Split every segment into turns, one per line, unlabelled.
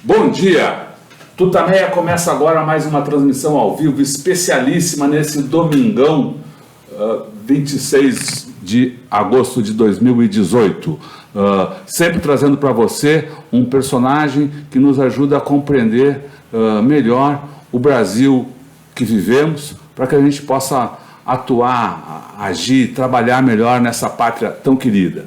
Bom dia! Tutameia começa agora mais uma transmissão ao vivo especialíssima nesse domingão, 26 de agosto de 2018. Sempre trazendo para você um personagem que nos ajuda a compreender melhor o Brasil que vivemos, para que a gente possa atuar, agir, trabalhar melhor nessa pátria tão querida.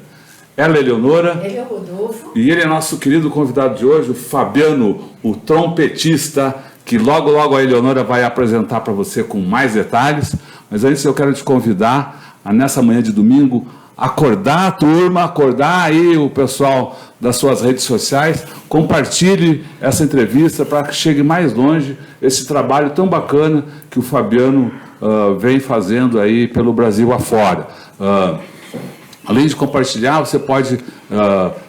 Ela é Eleonora.
Ele é o Rodolfo.
E ele é nosso querido convidado de hoje, o Fabiano, o trompetista, que logo a Eleonora vai apresentar para você com mais detalhes. Mas antes eu quero te convidar a, nessa manhã de domingo, acordar a turma, acordar aí o pessoal das suas redes sociais, compartilhe essa entrevista para que chegue mais longe esse trabalho tão bacana que o Fabiano vem fazendo aí pelo Brasil afora. Além de compartilhar, você pode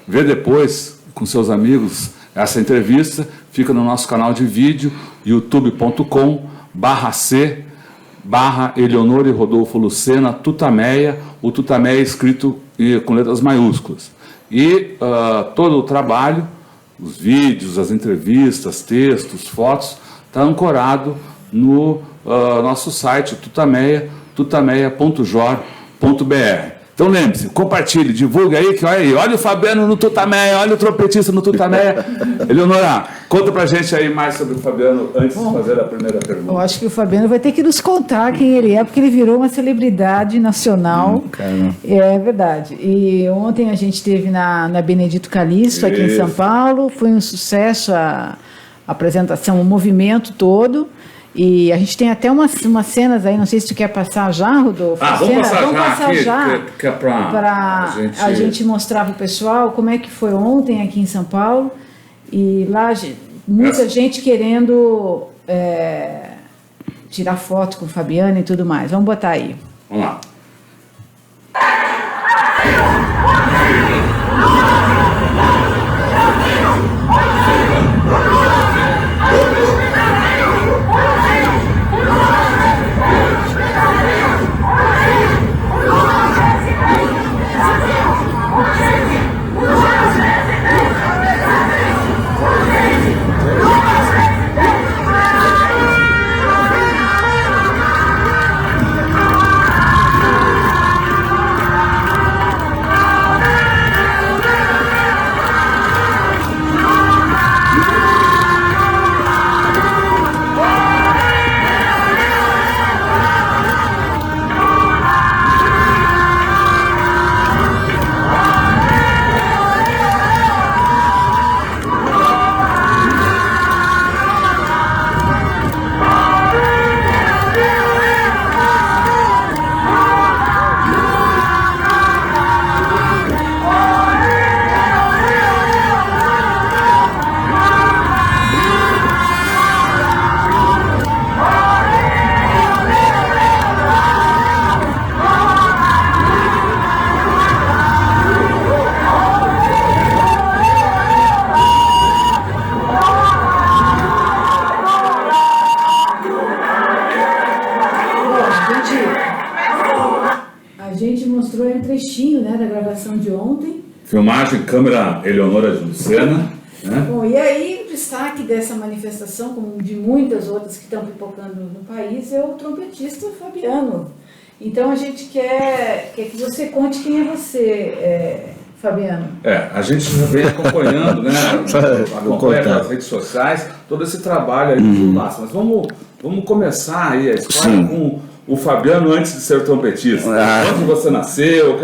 ver depois com seus amigos essa entrevista. Fica no nosso canal de vídeo, youtube.com/C/Eleonora e Rodolfo Lucena, Tutameia, o Tutameia escrito com letras maiúsculas. E todo o trabalho, os vídeos, as entrevistas, textos, fotos, está ancorado no nosso site, tutameia.jor.br. Então lembre-se, compartilhe, divulgue aí, que olha o Fabiano no Tutameia, olha o trompetista no Tutameia. Eleonora, conta pra gente aí mais sobre o Fabiano antes de fazer a primeira pergunta.
Eu acho que o Fabiano vai ter que nos contar quem ele é, porque ele virou uma celebridade nacional. É verdade. E ontem a gente esteve na Benedito Calixto, aqui em São Paulo, foi um sucesso a apresentação, o movimento todo. E a gente tem até umas cenas aí, não sei se tu quer passar já, Rodolfo.
Vamos passar já, que é para
a gente mostrar para o pessoal como é que foi ontem aqui em São Paulo. E lá, muita gente querendo tirar foto com o Fabiano e tudo mais. Vamos botar aí.
Vamos lá.
De ontem.
Filmagem, câmera Eleonora Lucena. Né?
Bom, e aí o destaque dessa manifestação, como de muitas outras que estão pipocando no país, é o trompetista Fabiano. Então a gente quer que você conte quem é você, Fabiano.
A gente já vem acompanhando, né? Acompanha nas redes sociais, todo esse trabalho aí do Laço. Mas vamos começar aí a história com o Fabiano antes de ser trompetista. Onde você nasceu,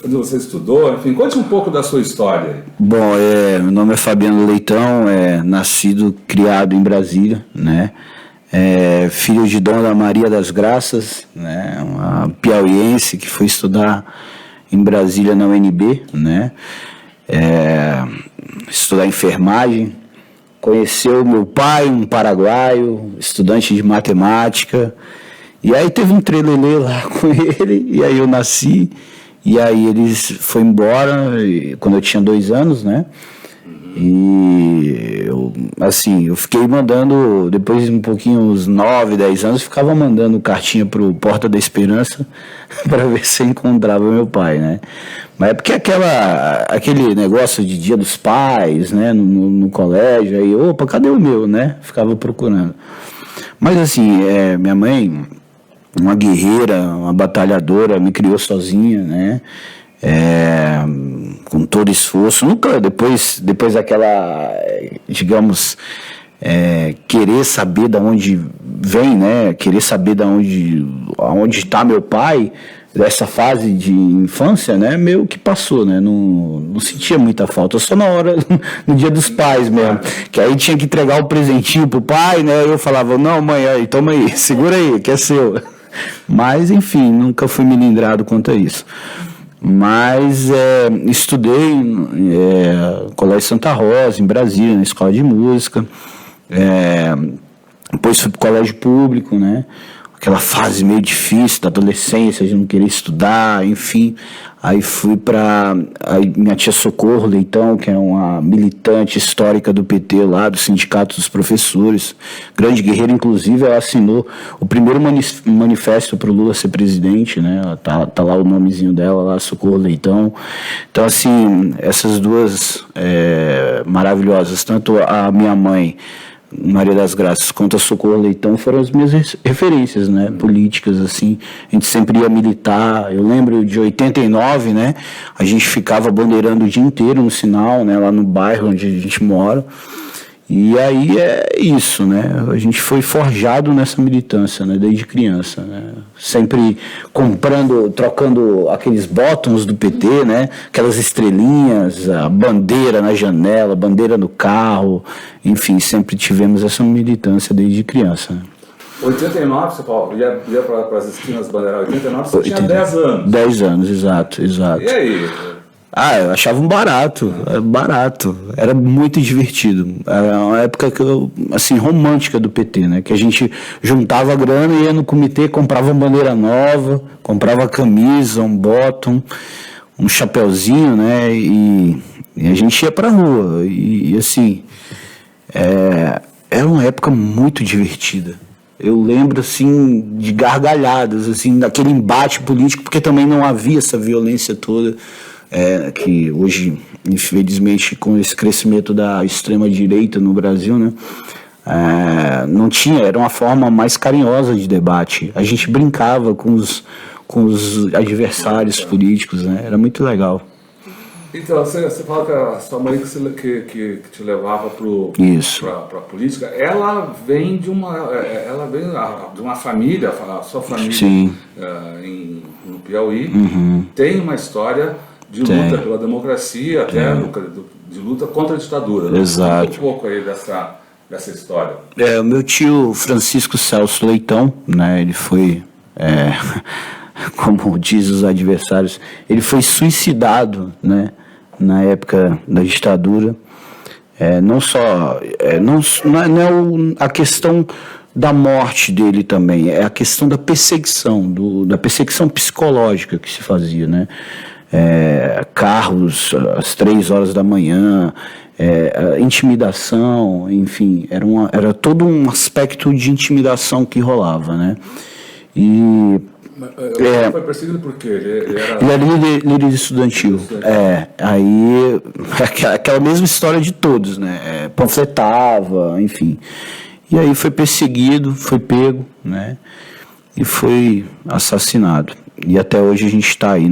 onde você estudou, enfim, conte um pouco da sua história.
Bom, meu nome é Fabiano Leitão, nascido, criado em Brasília, né? Filho de Dona Maria das Graças, né? Uma piauiense que foi estudar em Brasília na UNB, né? Estudar enfermagem. Conheceu meu pai, um paraguaio, estudante de matemática, e aí teve um trelelê lá com ele, e aí eu nasci, e aí ele foi embora quando eu tinha 2 anos, né? E eu fiquei mandando, depois de um pouquinho, uns 9, 10 anos, ficava mandando cartinha pro Porta da Esperança para ver se eu encontrava meu pai, né? Mas é porque aquele negócio de Dia dos Pais, né, no colégio, aí, opa, cadê o meu, né? Ficava procurando. Mas assim, minha mãe, uma guerreira, uma batalhadora, me criou sozinha, né? Com todo esforço, nunca depois daquela, digamos, querer saber de onde vem, né? Querer saber aonde está meu pai, dessa fase de infância, né? Meio que passou, né? Não sentia muita falta, só na hora, no Dia dos Pais mesmo, que aí tinha que entregar o presentinho pro pai, né? Eu falava, não, mãe, aí, toma aí, segura aí, que é seu. Mas, enfim, nunca fui melindrado quanto a isso. Mas estudei no Colégio Santa Rosa, em Brasília, na escola de música. Depois fui para o colégio público, né? Aquela fase meio difícil da adolescência, de não querer estudar, enfim. Aí fui para minha tia Socorro Leitão, que é uma militante histórica do PT lá, do Sindicato dos Professores, grande guerreira, inclusive, ela assinou o primeiro manifesto para o Lula ser presidente, né? Tá lá o nomezinho dela, lá, Socorro Leitão. Então, assim, essas duas maravilhosas, tanto a minha mãe, Maria das Graças, quanto a Socorro Leitão, foram as minhas referências, né, políticas, assim. A gente sempre ia militar. Eu lembro de 89, né, a gente ficava bandeirando o dia inteiro no sinal, né, lá no bairro onde a gente mora. E aí é isso, né? A gente foi forjado nessa militância, né? Desde criança, né? Sempre trocando aqueles bottoms do PT, né? Aquelas estrelinhas, a bandeira na janela, bandeira no carro, enfim, sempre tivemos essa militância desde criança, né?
89, você falou, ia para as esquinas bandeirar 89, você tinha 10 anos.
10 anos, exato.
E aí?
Eu achava barato, era muito divertido, era uma época romântica do PT, né, que a gente juntava grana e ia no comitê, comprava uma bandeira nova, comprava camisa, um bottom, um chapeuzinho, né, e a gente ia pra rua, e assim, era uma época muito divertida. Eu lembro, assim, de gargalhadas, assim, daquele embate político, porque também não havia essa violência toda, que hoje, infelizmente, com esse crescimento da extrema-direita no Brasil, né, não tinha, era uma forma mais carinhosa de debate. A gente brincava com os adversários políticos, né, era muito legal.
Então, você fala que a sua mãe que te levava para a política, ela vem de uma família, a sua família no Piauí, tem uma história de luta pela democracia, até de luta contra a ditadura. Né?
Exato.
Conta um pouco aí dessa história.
O meu tio Francisco Celso Leitão, né, ele foi, como diz os adversários, ele foi suicidado, né, na época da ditadura. Não é a questão da morte dele também, é a questão da perseguição, da perseguição psicológica que se fazia, né? Carros às 3 horas da manhã, intimidação, enfim, era todo um aspecto de intimidação que rolava, né? E
ele foi perseguido por quê? Ele
era líder estudantil. Aí aquela mesma história de todos, né? Panfletava, enfim. E aí foi perseguido, foi pego, né? E foi assassinado. E até hoje a gente está aí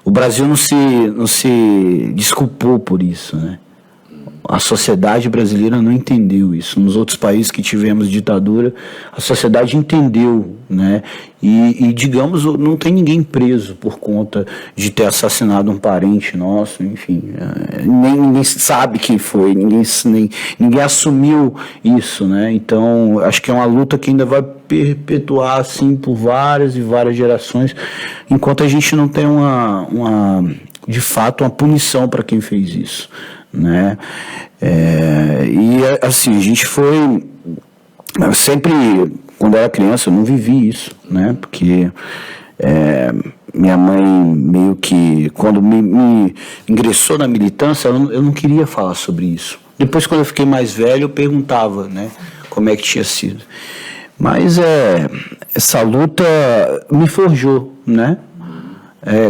O Brasil não se desculpou por isso, né? A sociedade brasileira não entendeu isso. Nos outros países que tivemos ditadura, a sociedade entendeu, né? E digamos, não tem ninguém preso por conta de ter assassinado um parente nosso, enfim. Ninguém sabe quem foi, ninguém assumiu isso, né? Então, acho que é uma luta que ainda vai perpetuar, assim, por várias e várias gerações, enquanto a gente não tem de fato, uma punição para quem fez isso, né? E assim, a gente foi sempre, quando eu era criança, eu não vivi isso, né? Porque minha mãe meio que, quando me ingressou na militância, eu não queria falar sobre isso. Depois, quando eu fiquei mais velho, eu perguntava, né, como é que tinha sido. Mas essa luta me forjou, né?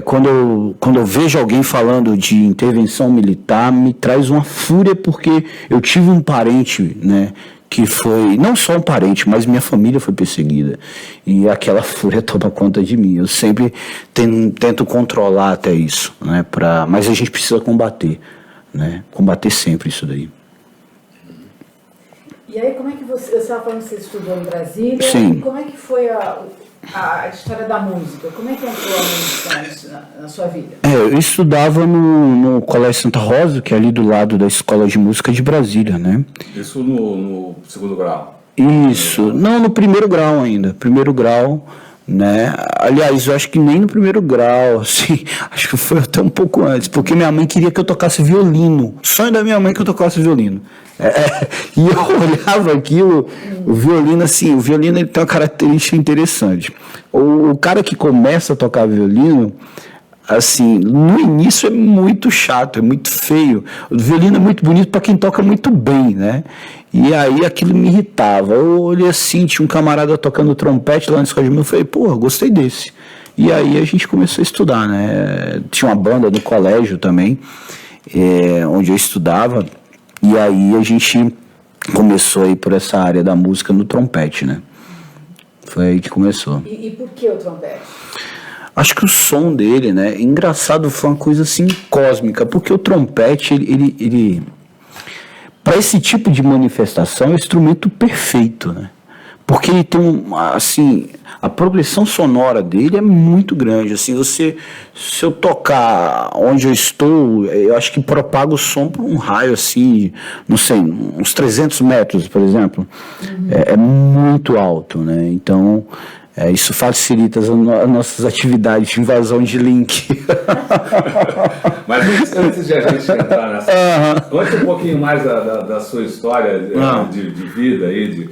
Quando eu vejo alguém falando de intervenção militar, me traz uma fúria, porque eu tive um parente, né, que foi, não só um parente, mas minha família foi perseguida, e aquela fúria toma conta de mim. Eu sempre tento controlar até isso, né, mas a gente precisa combater, né, combater sempre isso daí.
E aí, como é que você estava falando que você estudou em Brasília?
Sim.
E como é que foi a história da música? Como é que entrou a música na sua vida?
Eu estudava no Colégio Santa Rosa, que é ali do lado da Escola de Música de Brasília, né?
Isso no segundo grau?
Isso. Não, no primeiro grau ainda. Primeiro grau, né? Aliás, eu acho que nem no primeiro grau, assim, acho que foi até um pouco antes, porque minha mãe queria que eu tocasse violino. O sonho da minha mãe é que eu tocasse violino. E eu olhava aquilo, o violino, assim, o violino ele tem uma característica interessante. O cara que começa a tocar violino, assim, no início é muito chato, é muito feio. O violino é muito bonito para quem toca muito bem, né? E aí aquilo me irritava. Eu olhei assim, tinha um camarada tocando trompete lá na escola de música, eu falei, pô, gostei desse. E aí a gente começou a estudar, né? Tinha uma banda no colégio também, onde eu estudava. E aí a gente começou a ir por essa área da música no trompete, né? Foi aí que começou.
E por que o trompete?
Acho que o som dele, né? Engraçado, foi uma coisa assim cósmica, porque o trompete, ele para esse tipo de manifestação, é um instrumento perfeito, né? Porque ele tem assim, a progressão sonora dele é muito grande, assim, se eu tocar onde eu estou, eu acho que propaga o som por um raio, assim, não sei, uns 300 metros, por exemplo, é muito alto, né, então, isso facilita as nossas atividades de invasão de link.
Mas antes de a gente entrar nessa, conte um pouquinho mais da sua história de vida aí,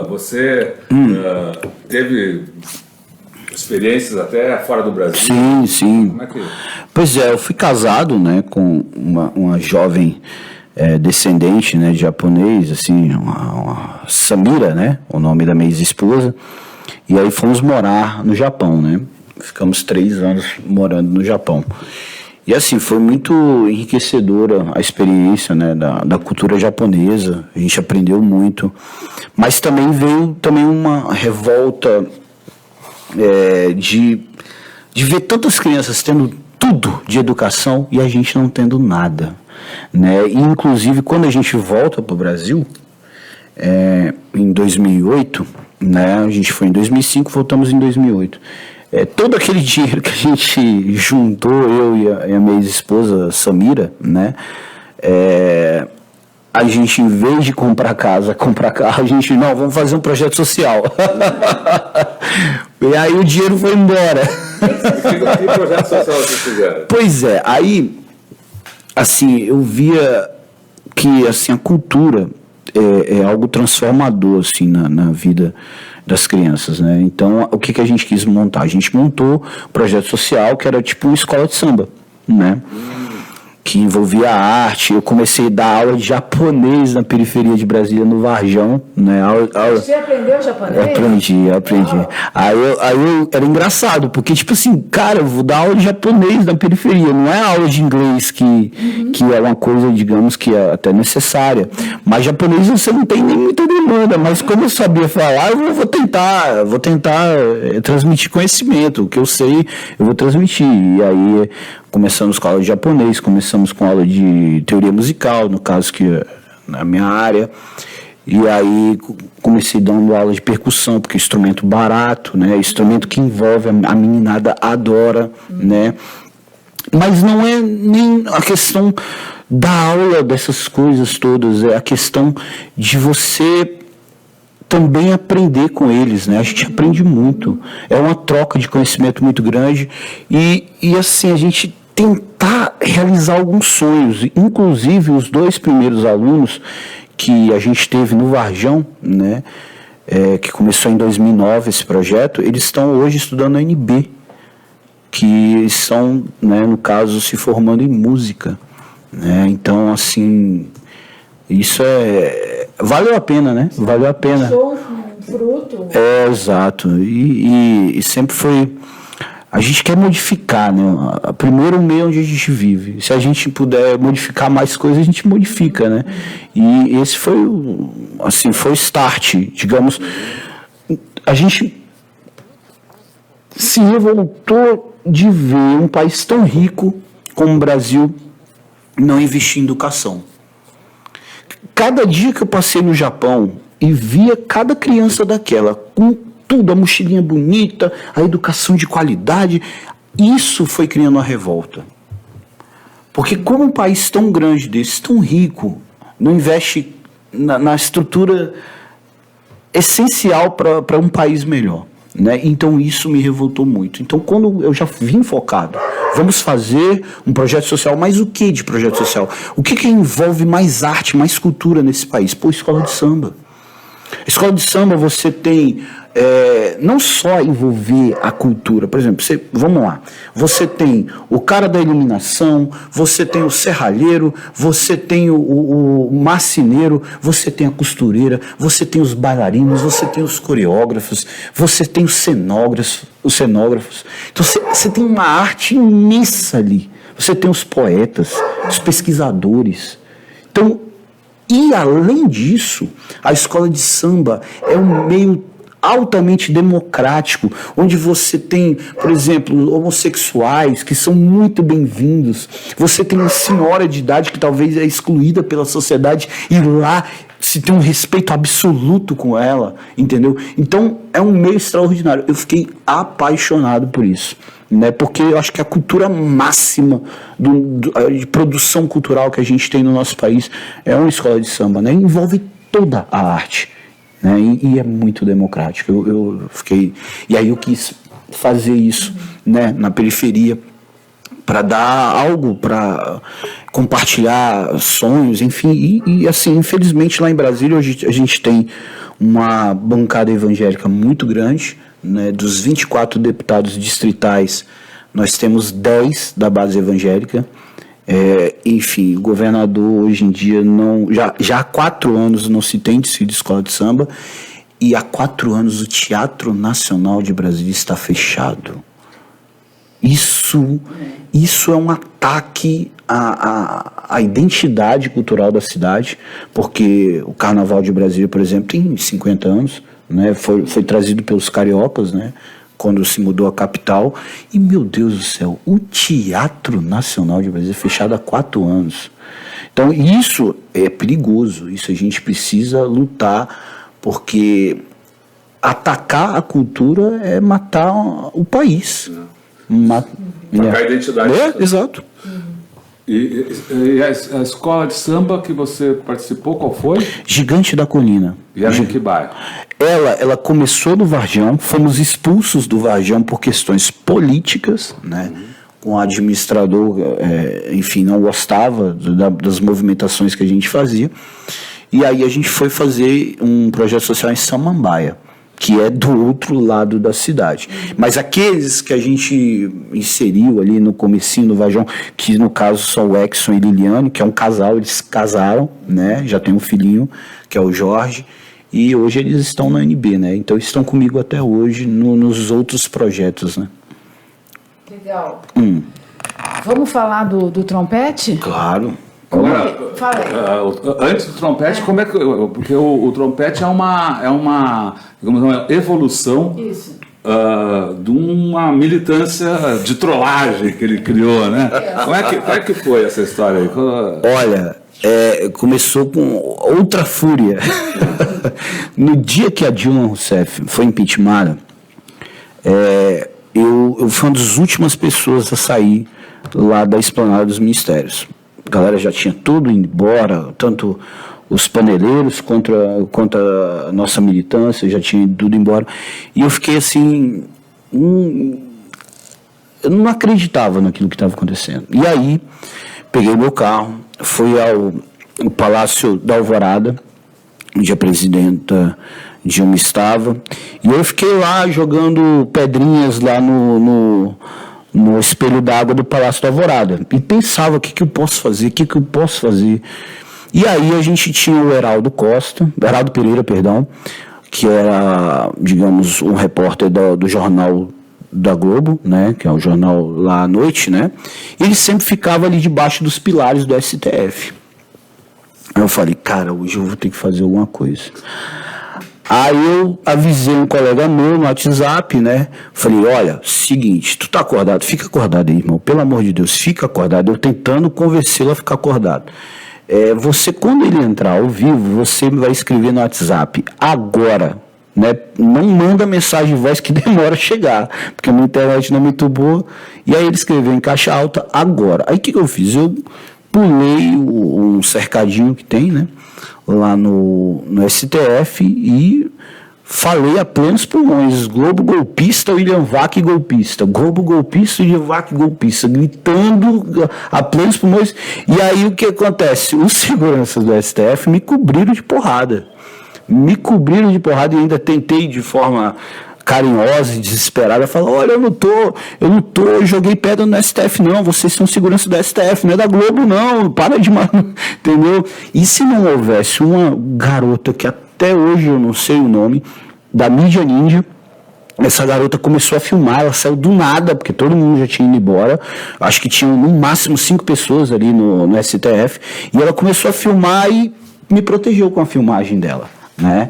você teve experiências até fora do Brasil?
Sim, sim.
Como é que...
Pois eu fui casado, né, com uma jovem descendente, né, de japonês, assim, uma Samira, né, o nome da minha ex-esposa, e aí fomos morar no Japão, né, ficamos 3 anos morando no Japão. E assim, foi muito enriquecedora a experiência, né, da cultura japonesa, a gente aprendeu muito, mas também veio uma revolta de ver tantas crianças tendo tudo de educação e a gente não tendo nada, né, e inclusive quando a gente volta para o Brasil, em 2008, né, a gente foi em 2005, voltamos em 2008, todo aquele dinheiro que a gente juntou, eu e a minha ex-esposa Samira, né? A gente, em vez de comprar casa, comprar carro, a gente, não, vamos fazer um projeto social. E aí o dinheiro foi embora.
Que projeto social vocês fizeram?
Pois aí, assim, eu via que, assim, a cultura é algo transformador, assim, na vida das crianças, né? Então, o que a gente quis montar? A gente montou um projeto social que era tipo uma escola de samba, né? Que envolvia arte. Eu comecei a dar aula de japonês na periferia de Brasília, no Varjão, né?
Você aprendeu japonês?
Aprendi. Aí eu era engraçado, porque tipo assim, cara, eu vou dar aula de japonês na periferia, não é aula de inglês que é uma coisa, digamos, que é até necessária. Mas japonês você não tem nem muita demanda, mas como eu sabia falar, eu vou tentar transmitir conhecimento, o que eu sei, eu vou transmitir. E aí começamos com aula de japonês, começamos com aula de teoria musical, no caso que é na minha área, e aí comecei dando aula de percussão, porque é instrumento barato, né, instrumento que envolve, a meninada adora, né, mas não é nem a questão da aula dessas coisas todas, é a questão de você também aprender com eles, né? A gente aprende muito, é uma troca de conhecimento muito grande e assim, a gente tentar realizar alguns sonhos, inclusive os 2 primeiros alunos que a gente teve no Varjão, né, que começou em 2009 esse projeto, eles estão hoje estudando na UNB, que estão, né, no caso, se formando em música, né? Então, assim, isso valeu a pena, né? Valeu a pena.
Fruto.
Exato. E sempre foi... A gente quer modificar, né? Primeiro o meio onde a gente vive. Se a gente puder modificar mais coisas, a gente modifica, né? E esse foi foi o start, digamos. A gente se revoltou de ver um país tão rico como o Brasil não investir em educação. Cada dia que eu passei no Japão e via cada criança daquela com tudo, a mochilinha bonita, a educação de qualidade, isso foi criando uma revolta. Porque como um país tão grande desse, tão rico, não investe na estrutura essencial para um país melhor, né? Então isso me revoltou muito. Então quando eu já vim focado, vamos fazer um projeto social, mas o que de projeto social? O que envolve mais arte, mais cultura nesse país? Pô, escola de samba. Escola de samba você tem não só envolver a cultura, por exemplo, vamos lá, você tem o cara da iluminação, você tem o serralheiro, você tem o marceneiro, você tem a costureira, você tem os bailarinos, você tem os coreógrafos, você tem os cenógrafos. Então você tem uma arte imensa ali, você tem os poetas, os pesquisadores. Então, e além disso, a escola de samba é um meio altamente democrático, onde você tem, por exemplo, homossexuais que são muito bem-vindos, você tem uma senhora de idade que talvez é excluída pela sociedade e lá se tem um respeito absoluto com ela, entendeu? Então é um meio extraordinário. Eu fiquei apaixonado por isso, né? Porque eu acho que a cultura máxima de produção cultural que a gente tem no nosso país é uma escola de samba, né? Envolve toda a arte, né? E é muito democrático. Eu fiquei... E aí eu quis fazer isso, né, na periferia, para dar algo, para compartilhar sonhos, enfim. E assim, infelizmente lá em Brasília hoje a gente tem uma bancada evangélica muito grande, né? Dos 24 deputados distritais, nós temos 10 da base evangélica. Enfim, o governador hoje em dia já há 4 anos não se tem desfile de escola de samba, e há 4 anos o Teatro Nacional de Brasília está fechado. Isso é um ataque à identidade cultural da cidade, porque o Carnaval de Brasília, por exemplo, tem 50 anos, né? Foi trazido pelos cariocas, né? Quando se mudou a capital, e meu Deus do céu, o Teatro Nacional de Brasília é fechado há 4 anos. Então isso é perigoso, isso a gente precisa lutar, porque atacar a cultura é matar o país.
Atacar a identidade.
Exato.
E a escola de samba que você participou, qual foi?
Gigante da Colina.
E era em que bairro?
Ela começou no Varjão, fomos expulsos do Varjão por questões políticas, né? Com o administrador, enfim, não gostava das movimentações que a gente fazia. E aí a gente foi fazer um projeto social em Samambaia, que é do outro lado da cidade. Mas aqueles que a gente inseriu ali no comecinho do Varjão, que no caso são o Exxon e Liliane, que é um casal, eles casaram, né? Já tem um filhinho, que é o Jorge, e hoje eles estão na UNB, né? Então estão comigo até hoje nos outros projetos, né?
Legal. Vamos falar do trompete?
Claro.
Agora,
Fala aí.
Antes do trompete, como é que... Porque o trompete é uma evolução de uma militância de trollagem que ele criou, né? Como é que foi essa história aí?
Olha, começou com outra fúria. No dia que a Dilma Rousseff foi impeachmentada, eu fui uma das últimas pessoas a sair lá da esplanada dos ministérios. A galera já tinha tudo indo embora, tanto os paneleiros quanto a nossa militância, já tinha tudo embora. E eu fiquei assim, eu não acreditava naquilo que estava acontecendo. E aí, peguei meu carro, fui ao Palácio da Alvorada, onde a presidenta Dilma estava, e eu fiquei lá jogando pedrinhas lá no espelho d'água do Palácio da Alvorada. E pensava, o que eu posso fazer? E aí a gente tinha o Heraldo Pereira, que era, digamos, um repórter do jornal da Globo, né, que é o jornal lá à noite, né, ele sempre ficava ali debaixo dos pilares do STF. Aí eu falei, cara, hoje eu vou ter que fazer alguma coisa. Aí eu avisei um colega meu no WhatsApp, né, falei, olha, seguinte, tu tá acordado? Fica acordado aí, irmão, pelo amor de Deus, fica acordado. Eu tentando convencê-lo a ficar acordado. Você, quando ele entrar ao vivo, você vai escrever no WhatsApp, agora, né? Não manda mensagem de voz que demora a chegar, porque a minha internet não é muito boa. E aí ele escreveu em caixa alta, agora. Aí o que eu fiz? Eu pulei um cercadinho que tem, né, lá no STF e falei a plenos pulmões, Globo golpista, William Vac golpista, Globo golpista, William Vac golpista, gritando a plenos pulmões. E aí o que acontece? Os seguranças do STF me cobriram de porrada. E ainda tentei de forma carinhosa e desesperada falar, olha, eu joguei pedra no STF não, vocês são segurança do STF, não é da Globo não, para de entendeu? E se não houvesse uma garota que até hoje eu não sei o nome, da mídia ninja, essa garota começou a filmar, ela saiu do nada, porque todo mundo já tinha ido embora, acho que tinham no máximo 5 pessoas ali no STF, e ela começou a filmar e me protegeu com a filmagem dela, né?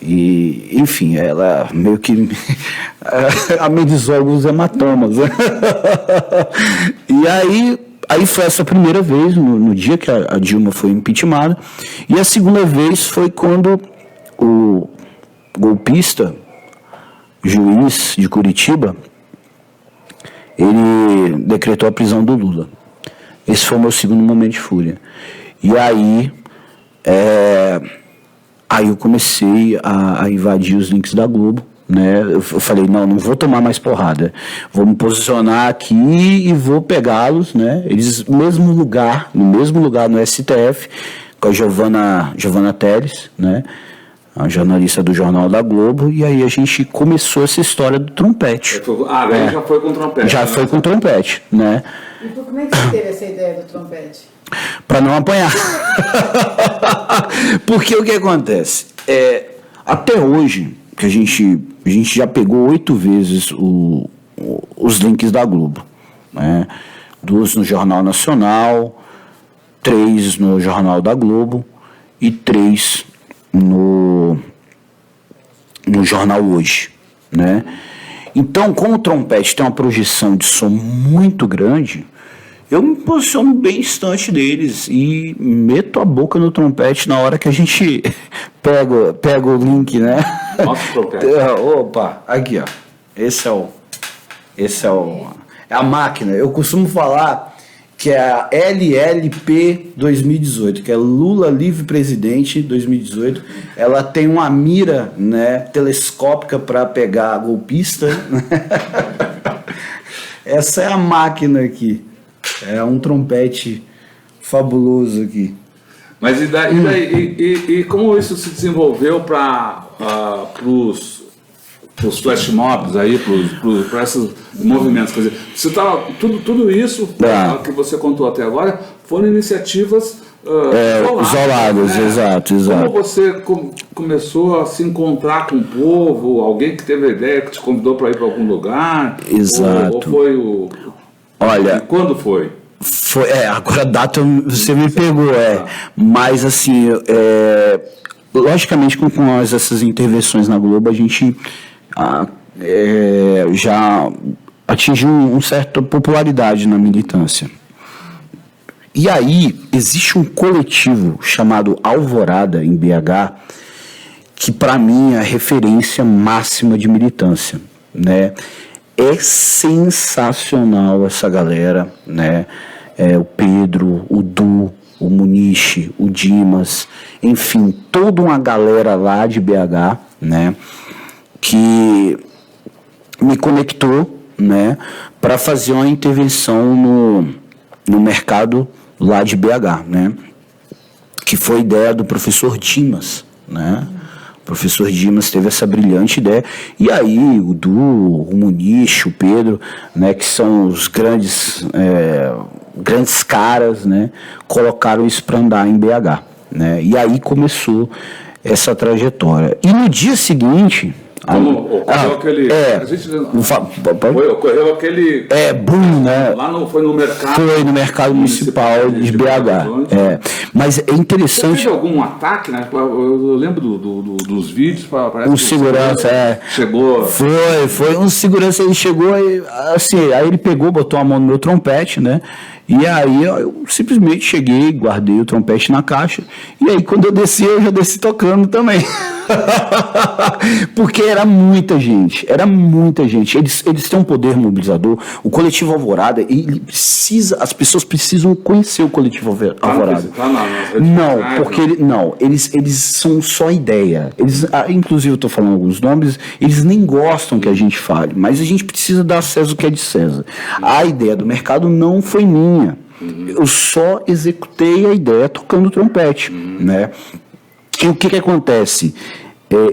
E, enfim, ela meio que amenizou alguns hematomas. E aí foi essa primeira vez, no dia que a Dilma foi impeachmentada, e a segunda vez foi quando o golpista, juiz de Curitiba, ele decretou a prisão do Lula. Esse foi o meu segundo momento de fúria. E aí eu comecei a invadir os links da Globo, né? Eu falei, não vou tomar mais porrada, vou me posicionar aqui e vou pegá-los, né? Eles no mesmo lugar no STF, com a Giovana Teles, né? A jornalista do Jornal da Globo, e aí a gente começou essa história do trompete.
Já foi com trompete.
Já foi com trompete, né?
Então como é que você teve essa ideia do trompete?
Para não apanhar. Porque o que acontece? Até hoje, que a gente já pegou 8 vezes os links da Globo, né? 2 no Jornal Nacional, 3 no Jornal da Globo e 3 no Jornal Hoje, né? Então, como o trompete tem uma projeção de som muito grande, eu me posiciono bem distante deles e meto a boca no trompete na hora que a gente pega o link, né?
Nossa, trompete.
Opa, aqui, ó. Esse é a máquina. Eu costumo falar que é a LLP 2018, que é Lula Livre Presidente 2018. Ela tem uma mira, né, telescópica para pegar golpista. Essa é a máquina aqui. É um trompete fabuloso aqui.
Mas e como isso se desenvolveu para os flash mobs aí, para esses movimentos? Quer dizer, você tava, tudo isso que você contou até agora foram iniciativas
isoladas, né? Exato.
Como você começou a se encontrar com o povo? Alguém que teve a ideia, que te convidou para ir para algum lugar?
Exato.
Ou foi o...
Olha...
E quando foi?
Agora a data você me pegou, mas assim, logicamente com essas intervenções na Globo a gente já atingiu uma certa popularidade na militância. E aí existe um coletivo chamado Alvorada em BH que para mim é a referência máxima de militância, né? É sensacional essa galera, né? O Pedro, o Du, o Muniche, o Dimas, enfim, toda uma galera lá de BH, né? Que me conectou, né? Para fazer uma intervenção no mercado lá de BH, né? Que foi ideia do professor Dimas, né? professor Dimas teve essa brilhante ideia, e aí o Du, o Muniz, o Pedro, né, que são os grandes caras, né, colocaram isso para andar em BH, né, e aí começou essa trajetória. E no dia seguinte...
Ocorreu aquele. Ocorreu aquele.
Boom, né?
Foi no mercado.
Foi no mercado municipal de BH. Mas é interessante.
Teve algum ataque, né? Eu lembro dos vídeos.
Um segurança,
chegou.
Foi um segurança, ele chegou e, assim, aí ele pegou, botou a mão no meu trompete, né? E aí eu simplesmente cheguei, guardei o trompete na caixa, e aí quando eu já desci tocando também. Porque era muita gente. Eles têm um poder mobilizador. O Coletivo Alvorada, ele precisa, as pessoas precisam conhecer o Coletivo Alvorada. Eles são só ideia. Inclusive eu estou falando alguns nomes, eles nem gostam que a gente fale, mas a gente precisa dar a César o que é de César. A ideia do mercado não foi minha. Eu só executei a ideia tocando trompete, né? E o que acontece?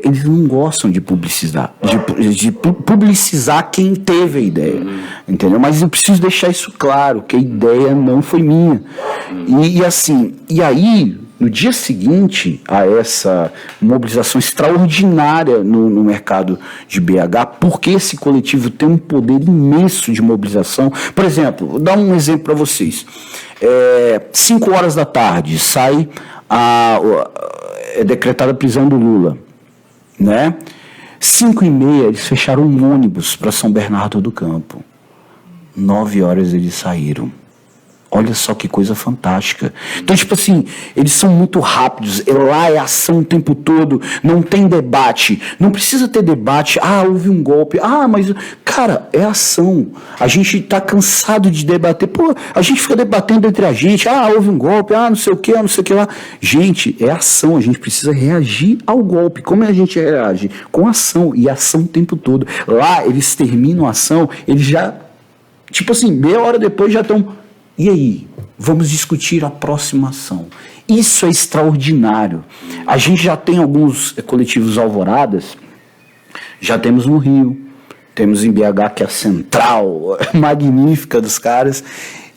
Eles não gostam de publicizar, de publicizar quem teve a ideia, entendeu? Mas eu preciso deixar isso claro, que a ideia não foi minha. E aí, no dia seguinte a essa mobilização extraordinária no mercado de BH, porque esse coletivo tem um poder imenso de mobilização. Por exemplo, vou dar um exemplo para vocês. 5 horas da tarde sai é decretada a prisão do Lula, né? 5h30 eles fecharam um ônibus para São Bernardo do Campo. 9 horas eles saíram. Olha só que coisa fantástica. Então, tipo assim, eles são muito rápidos. Lá é ação o tempo todo. Não tem debate. Não precisa ter debate. Houve um golpe. Mas... Cara, é ação. A gente tá cansado de debater. Pô, a gente fica debatendo entre a gente. Houve um golpe. Não sei o que, não sei o que lá. Gente, é ação. A gente precisa reagir ao golpe. Como a gente reage? Com ação. E ação o tempo todo. Lá, eles terminam a ação, eles já... Tipo assim, meia hora depois já estão... E aí, vamos discutir a próxima ação. Isso é extraordinário. A gente já tem alguns coletivos alvoradas, já temos no Rio, temos em BH, que é a central magnífica dos caras,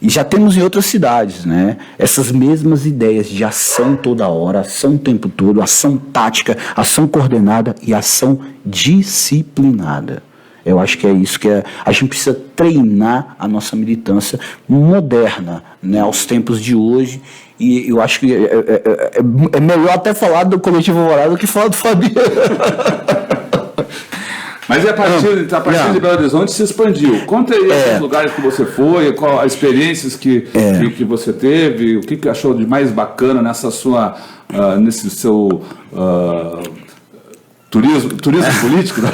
e já temos em outras cidades, né? Essas mesmas ideias de ação toda hora, ação o tempo todo, ação tática, ação coordenada e ação disciplinada. Eu acho que é isso que a gente precisa treinar a nossa militância moderna, né, aos tempos de hoje. E eu acho que é melhor até falar do Coletivo Alvorada do que falar do Fabiano.
Mas a partir de Belo Horizonte se expandiu. Conta aí os lugares que você foi, qual as experiências que você teve, o que achou de mais bacana nessa sua, nesse seu... Turismo político, né?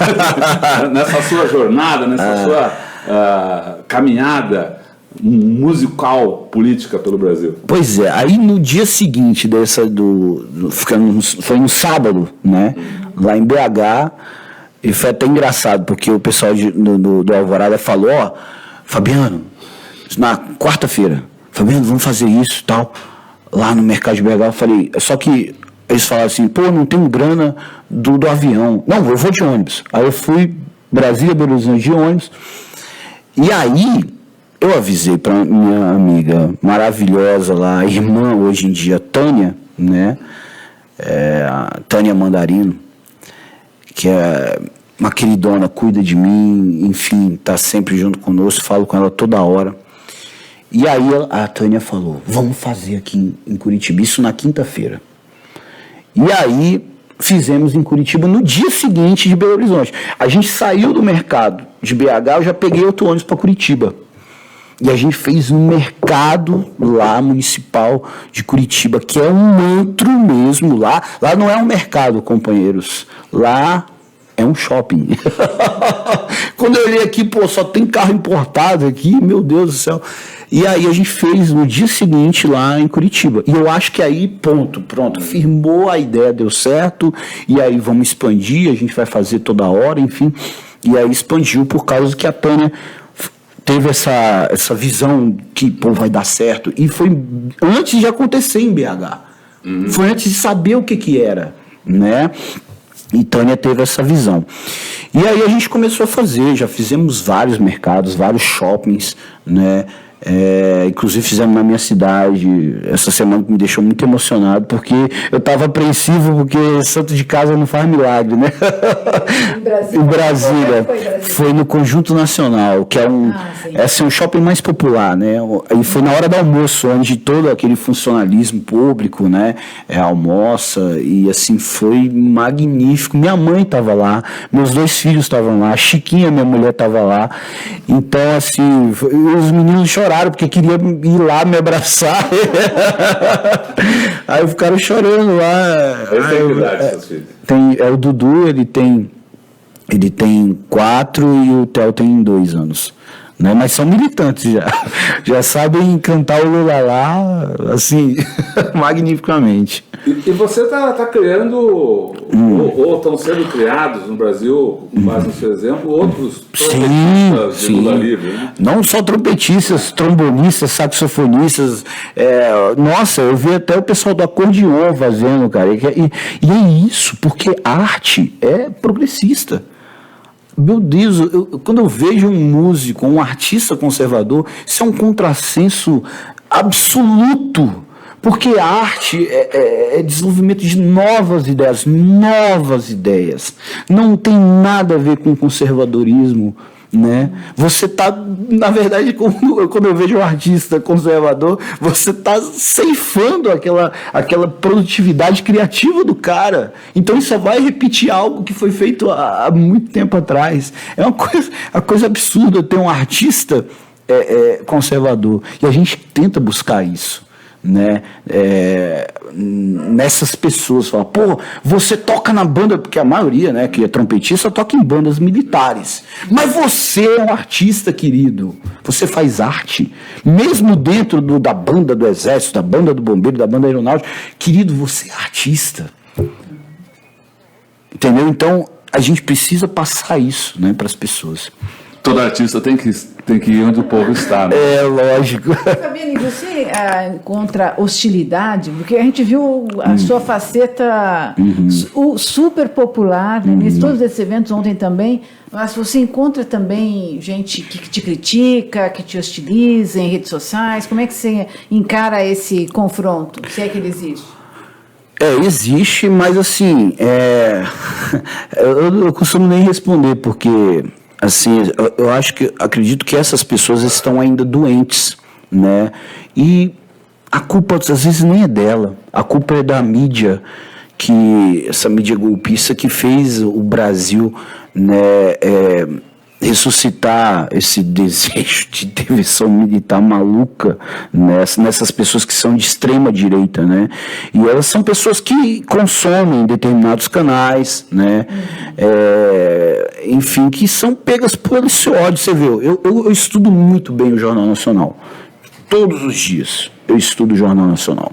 Nessa sua jornada, nessa sua caminhada musical política pelo Brasil.
Pois é, aí no dia seguinte foi um sábado, né? Lá em BH, e foi até engraçado, porque o pessoal do Alvorada falou, Fabiano, na quarta-feira, Fabiano, vamos fazer isso e tal, lá no mercado de BH. Eu falei, só que eles falaram assim, não tenho grana do avião. Não, eu vou de ônibus. Aí eu fui Brasília, Belo Horizonte de ônibus. E aí eu avisei para minha amiga maravilhosa lá, irmã hoje em dia, Tânia, né? A Tânia Mandarino, que é uma queridona, cuida de mim, enfim, tá sempre junto conosco, falo com ela toda hora. E aí a Tânia falou, vamos fazer aqui em Curitiba, isso na quinta-feira. E aí fizemos em Curitiba no dia seguinte de Belo Horizonte. A gente saiu do mercado de BH, eu já peguei outro ônibus para Curitiba. E a gente fez um mercado lá municipal de Curitiba, que é um antro mesmo lá. Lá não é um mercado, companheiros. Lá é um shopping. Quando eu olhei aqui, só tem carro importado aqui, meu Deus do céu. E aí a gente fez no dia seguinte lá em Curitiba. E eu acho que aí, pronto, firmou a ideia, deu certo, e aí vamos expandir, a gente vai fazer toda hora, enfim. E aí expandiu por causa que a Tânia teve essa visão que, vai dar certo. E foi antes de acontecer em BH. Foi antes de saber o que era, né? E Tânia teve essa visão. E aí a gente começou a fazer, já fizemos vários mercados, vários shoppings, né? Inclusive fizemos na minha cidade essa semana, que me deixou muito emocionado, porque eu estava apreensivo, porque santo de casa não faz milagre, né? Em Brasília. Foi no Conjunto Nacional, que é um shopping mais popular, né? E foi na hora do almoço, onde todo aquele funcionalismo público, né, almoça, e assim, foi magnífico. Minha mãe estava lá, meus 2 filhos estavam lá, a Chiquinha, minha mulher, estava lá. Então, assim, os meninos choraram, porque queria ir lá me abraçar. Aí ficaram chorando lá. O Dudu, ele tem 4 e o Theo tem 2 anos. Né? Mas são militantes já sabem cantar o Lula lá, assim, magnificamente.
E você está criando, ou estão sendo criados no Brasil, com base no seu exemplo, outros trompetistas de Lula livre, né?
Não só trompetistas, trombonistas, saxofonistas. Nossa, eu vi até o pessoal do acordeon fazendo, cara. E é isso, porque a arte é progressista. Meu Deus, quando eu vejo um músico, um artista conservador, isso é um contrassenso absoluto, porque a arte é desenvolvimento de novas ideias, não tem nada a ver com conservadorismo, né? Você está, na verdade, quando eu vejo um artista conservador, você está ceifando aquela produtividade criativa do cara. Então ele só vai repetir algo que foi feito há muito tempo atrás. É uma coisa absurda ter um artista conservador, e a gente tenta buscar isso, né? Nessas pessoas, fala, pô, você toca na banda, porque a maioria, né, que é trompetista, toca em bandas militares, mas você é um artista, querido, você faz arte, mesmo dentro da banda do exército, da banda do bombeiro, da banda aeronáutica, querido, você é artista, entendeu? Então a gente precisa passar isso, né, para as pessoas.
Todo artista tem que ir onde o povo está, né?
É, lógico.
Fabiane, você encontra hostilidade? Porque a gente viu a sua faceta super popular, né? Nesses todos esses eventos ontem também, mas você encontra também gente que te critica, que te hostiliza em redes sociais? Como é que você encara esse confronto, se é que ele existe?
Existe, mas assim, eu costumo nem responder, porque assim, acredito que essas pessoas estão ainda doentes, né? E a culpa às vezes nem é dela, a culpa é da mídia, essa mídia golpista que fez o Brasil, né, ressuscitar esse desejo de intervenção militar maluca nessas pessoas que são de extrema direita, né? E elas são pessoas que consomem determinados canais, né? Enfim, que são pegas por esse ódio. Você vê, eu estudo muito bem o Jornal Nacional. Todos os dias eu estudo o Jornal Nacional.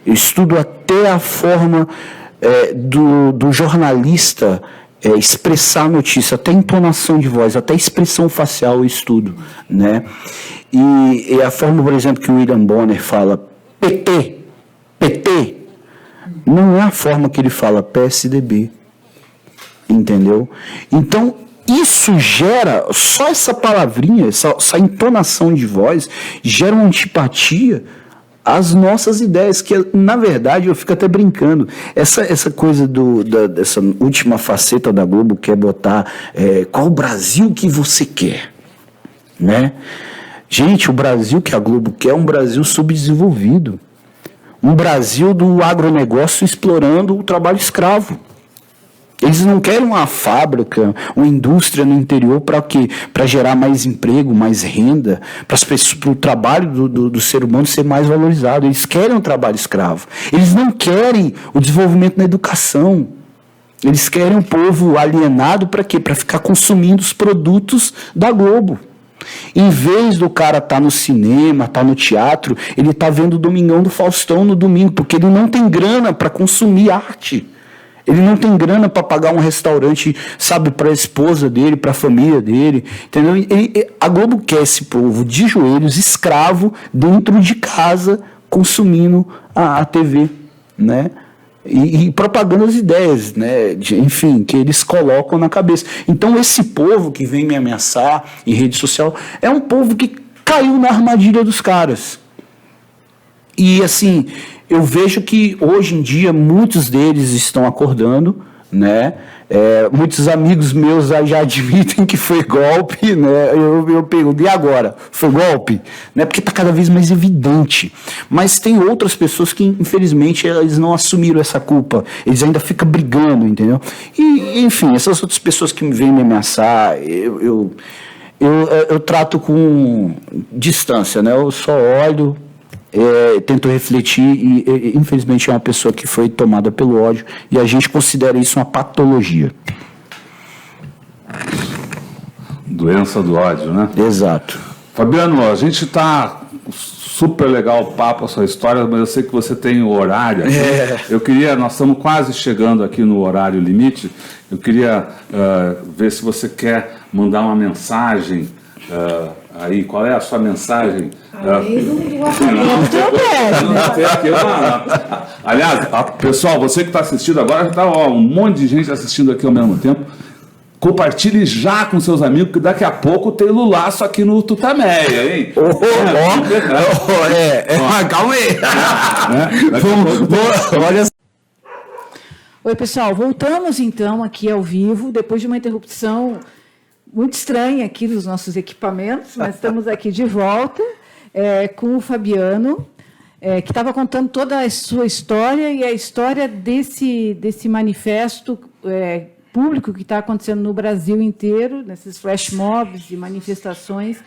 Eu estudo até a forma do jornalista expressar a notícia, até entonação de voz, até expressão facial eu estudo, né? E a forma, por exemplo, que o William Bonner fala PT, não é a forma que ele fala PSDB, entendeu? Então, isso gera, só essa palavrinha, essa entonação de voz, gera uma antipatia às nossas ideias, que na verdade eu fico até brincando, essa coisa dessa última faceta da Globo, que é botar qual o Brasil que você quer, né? Gente, o Brasil que a Globo quer é um Brasil subdesenvolvido, um Brasil do agronegócio explorando o trabalho escravo. Eles não querem uma fábrica, uma indústria no interior para quê? Para gerar mais emprego, mais renda, para o trabalho do ser humano ser mais valorizado. Eles querem um trabalho escravo. Eles não querem o desenvolvimento na educação. Eles querem um povo alienado para quê? Para ficar consumindo os produtos da Globo. Em vez do cara estar no cinema, estar no teatro, ele está vendo o Domingão do Faustão no domingo, porque ele não tem grana para consumir arte. Ele não tem grana para pagar um restaurante, sabe, para a esposa dele, para a família dele, entendeu? A Globo quer esse povo de joelhos, escravo, dentro de casa, consumindo a TV, né? e propagando as ideias, né, enfim, que eles colocam na cabeça. Então esse povo que vem me ameaçar em rede social é um povo que caiu na armadilha dos caras. E assim, eu vejo que hoje em dia muitos deles estão acordando, né? Muitos amigos meus já admitem que foi golpe, né? Eu pergunto, e agora? Foi golpe? Né? Porque está cada vez mais evidente. Mas tem outras pessoas que, infelizmente, eles não assumiram essa culpa. Eles ainda ficam brigando, entendeu? E, enfim, essas outras pessoas que me vêm me ameaçar, eu trato com distância, né? Eu só olho, tento refletir e infelizmente é uma pessoa que foi tomada pelo ódio e a gente considera isso uma patologia.
Doença do ódio, né?
Exato.
Fabiano, a gente está super legal o papo, a sua história, mas eu sei que você tem o horário aqui. Nós estamos quase chegando aqui no horário limite, eu queria ver se você quer mandar uma mensagem aí, qual é a sua mensagem? Aliás, pessoal, você que está assistindo agora, está um monte de gente assistindo aqui ao mesmo tempo. Compartilhe já com seus amigos, que daqui a pouco tem Lulaço aqui no Tutameia, hein?
Calma aí.
Olha. Oi, pessoal, voltamos então aqui ao vivo, depois de uma interrupção muito estranha aqui dos nossos equipamentos, mas estamos aqui de volta com o Fabiano, que estava contando toda a sua história e a história desse manifesto público que está acontecendo no Brasil inteiro, nesses flash mobs e manifestações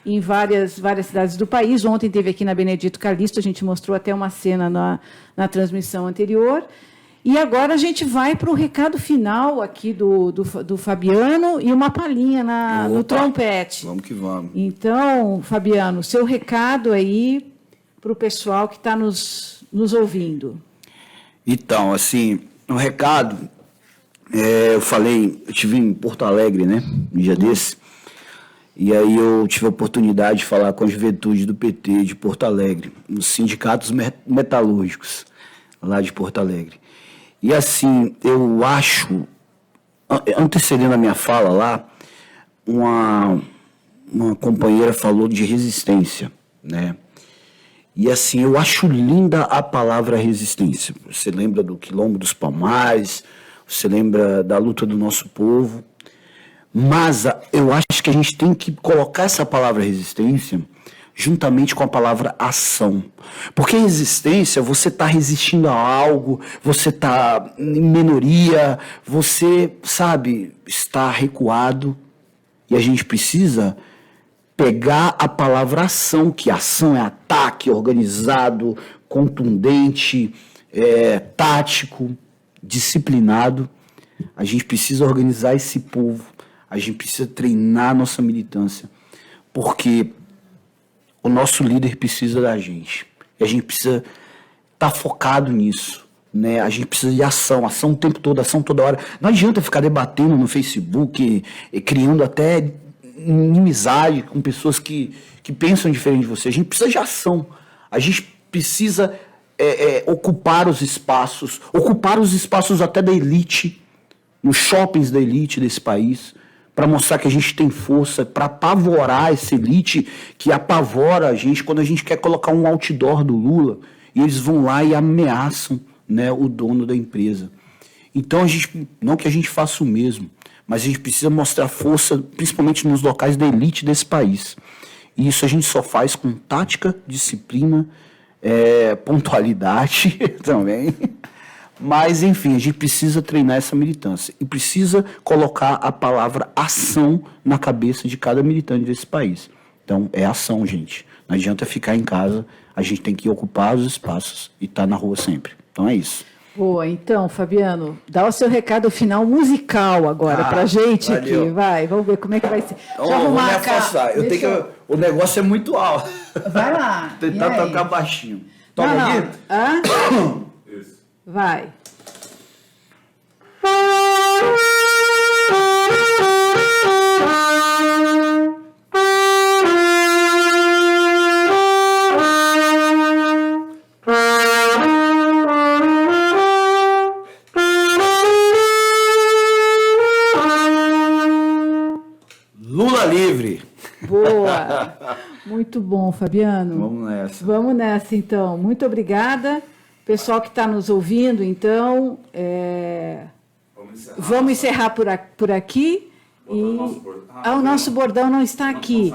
em várias cidades do país. Ontem teve aqui na Benedito Calixto, a gente mostrou até uma cena na transmissão anterior. E agora a gente vai para o recado final aqui do Fabiano e uma palhinha no trompete.
Vamos que vamos.
Então, Fabiano, seu recado aí para o pessoal que está nos ouvindo.
Então, assim, um recado, eu estive em Porto Alegre, né, um dia desse, e aí eu tive a oportunidade de falar com a juventude do PT de Porto Alegre, nos sindicatos metalúrgicos lá de Porto Alegre. E assim, eu acho, antecedendo a minha fala lá, uma companheira falou de resistência, né? E assim, eu acho linda a palavra resistência. Você lembra do Quilombo dos Palmares, você lembra da luta do nosso povo, mas eu acho que a gente tem que colocar essa palavra resistência juntamente com a palavra ação. Porque resistência, você está resistindo a algo, você está em minoria, você, sabe, está recuado. E a gente precisa pegar a palavra ação, que ação é ataque organizado, contundente, tático, disciplinado. A gente precisa organizar esse povo, a gente precisa treinar a nossa militância, porque o nosso líder precisa da gente. E a gente precisa estar focado nisso, né? A gente precisa de ação o tempo todo, ação toda hora. Não adianta ficar debatendo no Facebook, criando até inimizade com pessoas que pensam diferente de você. A gente precisa de ação. A gente precisa ocupar os espaços até da elite, nos shoppings da elite desse país, para mostrar que a gente tem força, para apavorar essa elite que apavora a gente quando a gente quer colocar um outdoor do Lula e eles vão lá e ameaçam, né, o dono da empresa. Então, não que a gente faça o mesmo, mas a gente precisa mostrar força, principalmente nos locais da elite desse país. E isso a gente só faz com tática, disciplina, pontualidade também. Mas, enfim, a gente precisa treinar essa militância e precisa colocar a palavra ação na cabeça de cada militante desse país. Então, é ação, gente. Não adianta ficar em casa, a gente tem que ocupar os espaços e estar na rua sempre. Então, é isso.
Boa, então, Fabiano, dá o seu recado final musical agora pra gente. Valeu. Aqui. Vai, vamos ver como é que vai ser.
Então, vou me afastar. O negócio é muito alto.
Vai lá.
Tentar tocar baixinho. Toca aqui?
Isso. Vai. Muito bom, Fabiano.
Vamos nessa.
Vamos nessa, então. Muito obrigada. Pessoal que está nos ouvindo, então, vamos encerrar por aqui. O nosso bordão não está aqui.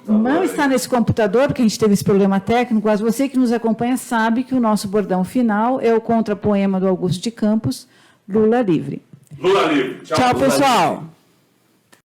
Não está nesse computador, porque a gente teve esse problema técnico, mas você que nos acompanha sabe que o nosso bordão final é o contrapoema do Augusto de Campos, Lula Livre.
Lula livre.
Tchau, pessoal.